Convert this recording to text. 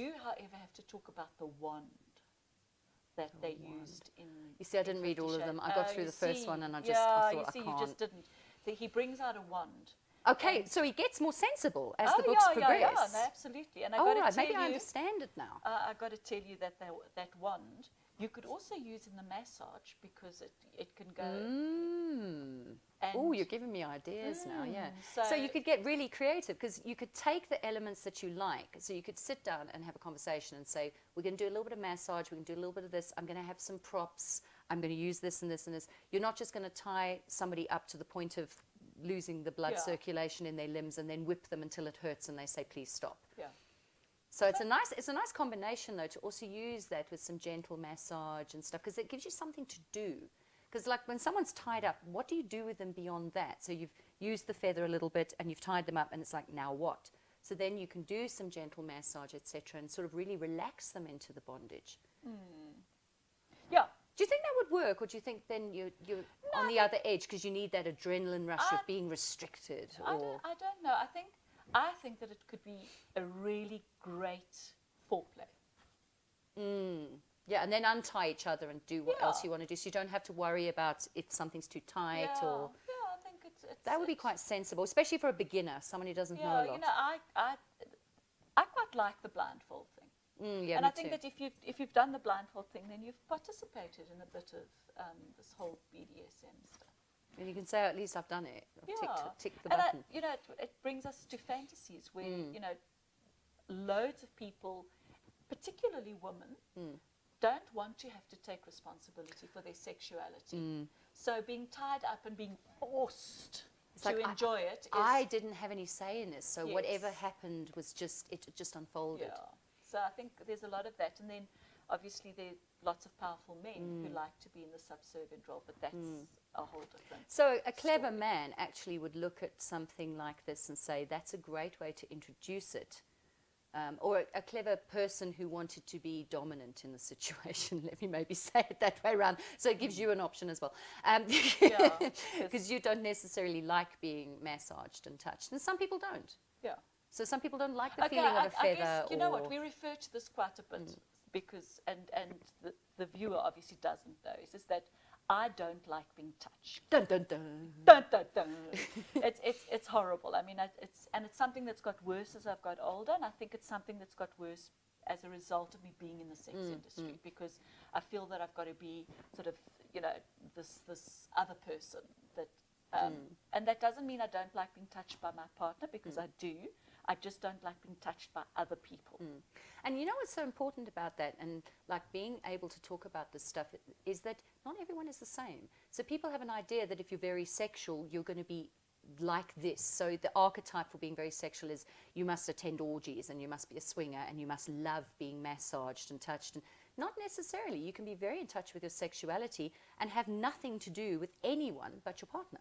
do, however, have to talk about the wand that they used in. You see, I didn't read all of them. I got through the first one and I thought, I can't. You just didn't. He brings out a wand. Okay, so he gets more sensible as the books progress. Yeah, no, absolutely. And I got to tell maybe you, I understand it now. I got to tell you that that wand you could also use in the massage because it can go. Oh, you're giving me ideas now, yeah. So you could get really creative because you could take the elements that you like. So you could sit down and have a conversation and say, we're going to do a little bit of massage, we're going to do a little bit of this, I'm going to have some props, I'm going to use this and this and this. You're not just going to tie somebody up to the point of losing the blood circulation in their limbs and then whip them until it hurts and they say, please stop. Yeah. So it's a nice combination, though, to also use that with some gentle massage and stuff, because it gives you something to do. Because like when someone's tied up, what do you do with them beyond that? So you've used the feather a little bit and you've tied them up and it's like, now what? So then you can do some gentle massage, etc., and sort of really relax them into the bondage. Yeah. Do you think that would work, or do you think then you're on the other edge because you need that adrenaline rush of being restricted? I don't know. I think that it could be a really great foreplay. Yeah, and then untie each other and do what else you want to do, so you don't have to worry about if something's too tight or. Yeah, I think it's that would be quite sensible, especially for a beginner, someone who doesn't know a lot. You know, I quite like the blindfold thing. Yeah, and I think that if you've done the blindfold thing, then you've participated in a bit of this whole BDSM stuff. And you can say, at least I've done it. I've ticked the and button. you know, it brings us to fantasies where you know, loads of people, particularly women, don't want to have to take responsibility for their sexuality. So being tied up and being forced to enjoy it is... I didn't have any say in this, so whatever happened was just, it just unfolded. Yeah. So I think there's a lot of that. And then obviously there are lots of powerful men who like to be in the subservient role, but that's a whole different So a clever man actually would look at something like this and say, that's a great way to introduce it. Or a clever person who wanted to be dominant in the situation, let me maybe say it that way around, so it gives you an option as well. Because you don't necessarily like being massaged and touched, and some people don't. Yeah. So some people don't like the feeling of a feather. I guess, you know what, we refer to this quite a bit because, and the viewer obviously doesn't know, is that I don't like being touched. Dun, dun, dun. Dun, dun, dun. It's horrible. I mean, it's something that's got worse as I've got older, and I think it's something that's got worse as a result of me being in the sex industry, because I feel that I've got to be sort of, you know, this other person that, and that doesn't mean I don't like being touched by my partner, because I do. I just don't like being touched by other people. And you know what's so important about that, and like being able to talk about this stuff, is that not everyone is the same. So people have an idea that if you're very sexual, you're going to be like this. So the archetype for being very sexual is you must attend orgies and you must be a swinger and you must love being massaged and touched. And not necessarily. You can be very in touch with your sexuality and have nothing to do with anyone but your partner.